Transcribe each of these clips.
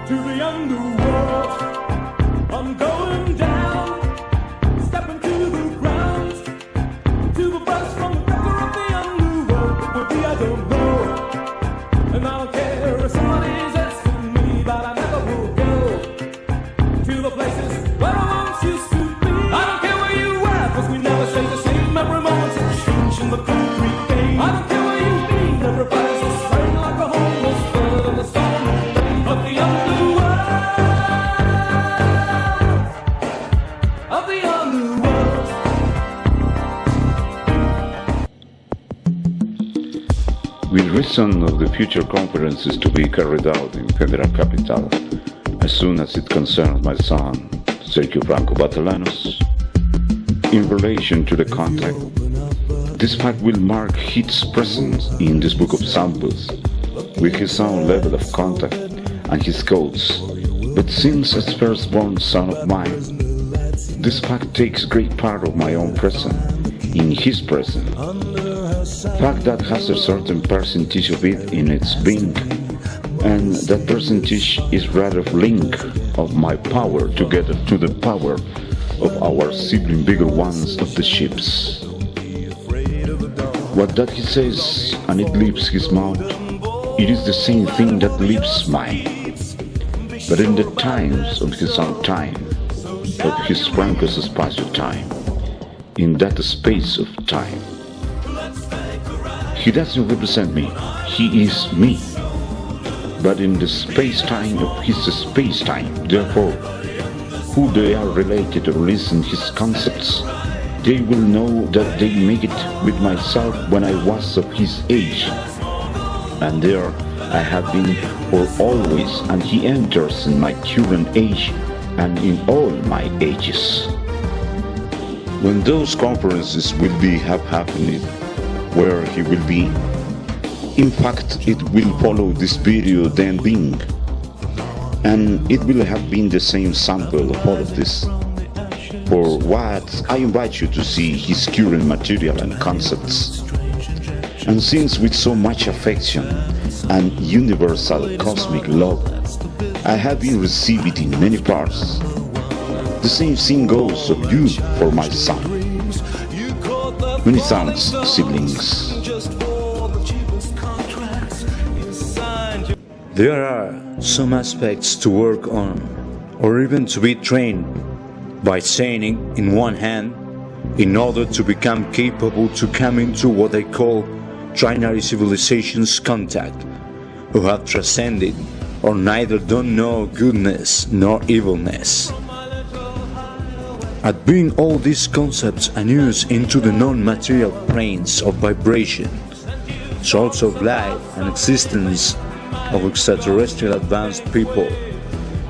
to the underworld. I'm going down, stepping to the ground, to the bus from the cracker of the underworld. Will be, I don't know, and I don't care if somebody's asking me, but I never will go to the places where I once used to be. I don't care where you are, 'cause we never stay the same. Every moment's a change in the concrete game. I don't care where you be, everybody's the same, like a homeless bird in the storm of the underworld. Of the underworld. With reason of the future conferences to be carried out in Federal Capital, as soon as it concerns my son, SERGIO FRANCO BATALLANOS, in relation to the contact, this fact will mark his presence in this book of samples, with his own level of contact and his codes. But since as firstborn son of mine, this fact takes great part of my own present, in his present. Fact that has a certain percentage of it in its being, and that percentage is rather link of my power together to the power of our sibling bigger ones of the ships. What that he says and it leaves his mouth, it is the same thing that leaves mine. But in the times of his own time, of his FRANKO'S SPACIO time, in that space of time, he doesn't represent me, he is me. But in the space-time of his space-time, therefore, who they are related or listen his concepts, they will know that they make it with myself when I was of his age. And there I have been for always, and he enters in my current age and in all my ages. When those conferences will be have happened, where he will be, in fact it will follow this video then being, and it will have been the same sample of all of this. For what I invite you to see his current material and concepts. And since with so much affection and universal cosmic love, I have been received it in many parts. The same thing goes of you for my son. Many thanks, siblings. There are some aspects to work on, or even to be trained by training in one hand, in order to become capable to come into what they call trinary civilizations contact, who have transcended or neither don't know goodness nor evilness. At bring all these concepts and use into the non-material planes of vibration, source of life and existence of extraterrestrial advanced people,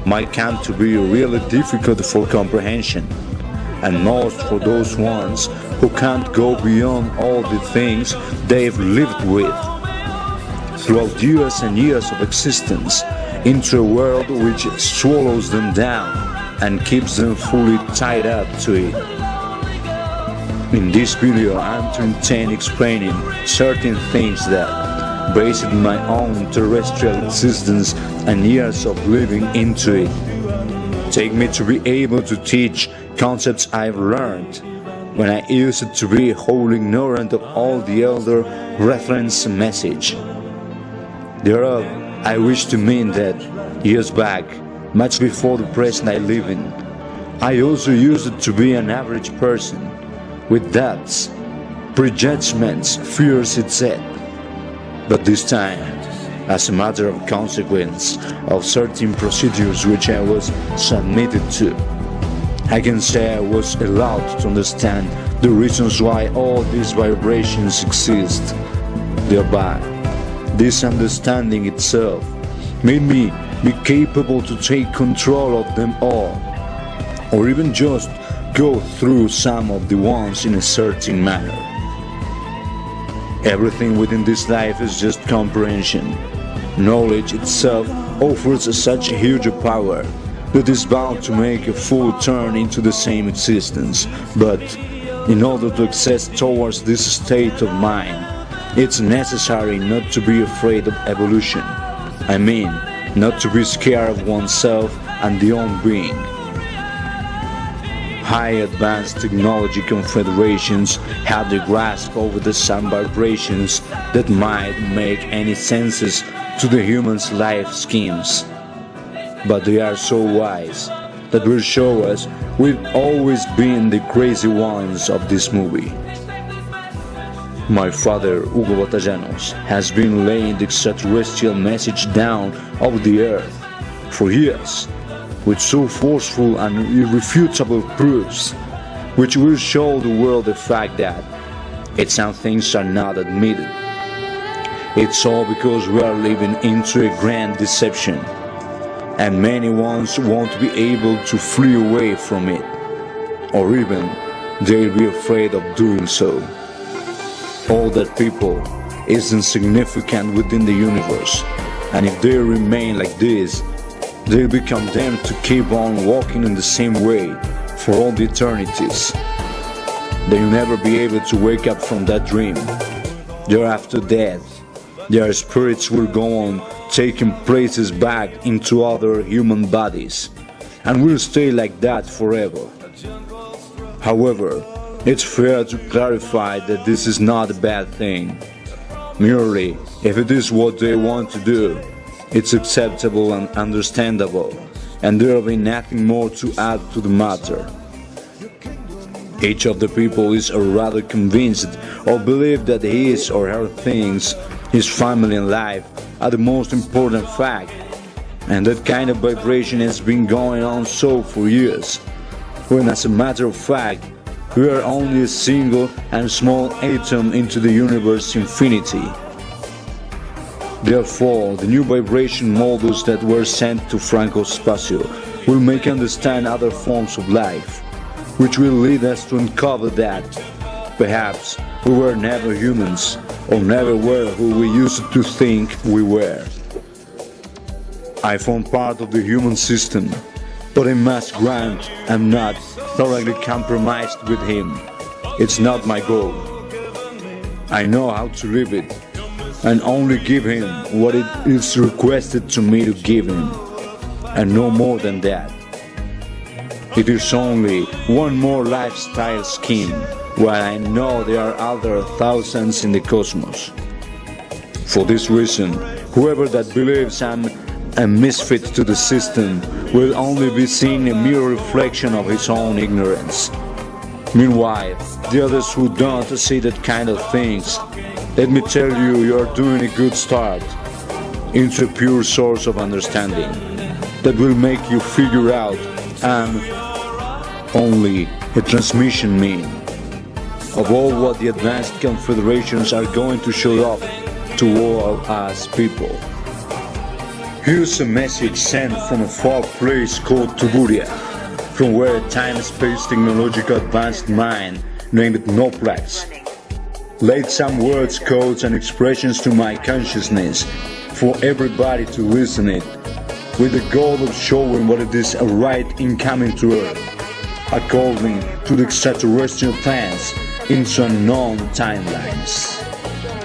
might come to be really difficult for comprehension, and most for those ones who can't go beyond all the things they've lived with throughout years and years of existence into a world which swallows them down and keeps them fully tied up to it. In this video I'm to intend explaining certain things that, based on my own terrestrial existence and years of living into it, take me to be able to teach concepts I've learned when I used to be wholly ignorant of all the elder reference message. Thereof, I wish to mean that years back, much before the present I live in, I also used to be an average person, with doubts, prejudgments, fears, etc. But this time, as a matter of consequence of certain procedures which I was submitted to, I can say I was allowed to understand the reasons why all these vibrations exist. Thereby, this understanding itself made me be capable to take control of them all, or even just go through some of the ones in a certain manner. Everything within this life is just comprehension. Knowledge itself offers such a huge power that is bound to make a full turn into the same existence. But in order to access towards this state of mind, it's necessary not to be afraid of evolution. I mean, not to be scared of oneself and the own being. High advanced technology confederations have the grasp over the sound vibrations that might make any senses to the human's life schemes. But they are so wise that will show us we've always been the crazy ones of this movie. My father, Hugo Batallanos, has been laying the extraterrestrial message down over the earth for years, with so forceful and irrefutable proofs, which will show the world the fact that some things are not admitted. It's all because we are living into a grand deception, and many ones won't be able to flee away from it, or even they'll be afraid of doing so. All that people is insignificant within the universe, and if they remain like this, they'll be condemned to keep on walking in the same way for all the eternities. They'll never be able to wake up from that dream. They're after death. Their spirits will go on taking places back into other human bodies, and will stay like that forever. However, it's fair to clarify that this is not a bad thing. Merely, if it is what they want to do, it's acceptable and understandable, and there will be nothing more to add to the matter. Each of the people is rather convinced or believe that his or her things, his family and life, are the most important fact, and that kind of vibration has been going on so for years, when as a matter of fact, we are only a single and small atom into the universe's infinity. Therefore, the new vibration models that were sent to FRANKO'S SPACIO will make understand other forms of life, which will lead us to uncover that perhaps we were never humans, or never were who we used to think we were. I form part of the human system, but I must grant I'm not thoroughly compromised with him. It's not my goal. I know how to live it, and only give him what it is requested to me to give him, and no more than that. It is only one more lifestyle scheme, while I know there are other thousands in the cosmos. For this reason, whoever that believes I'm a misfit to the system will only be seeing a mere reflection of his own ignorance. Meanwhile, the others who don't see that kind of things, let me tell you, you are doing a good start into a pure source of understanding that will make you figure out I'm only a transmission mean of all what the advanced confederations are going to show up to all us people. Here's a message sent from a far place called Tuburia, from where a time-space technological advanced mind named Noplax laid some words, codes and expressions to my consciousness for everybody to listen it, with the goal of showing what it is right in coming to Earth, according to the extraterrestrial plans into unknown timelines.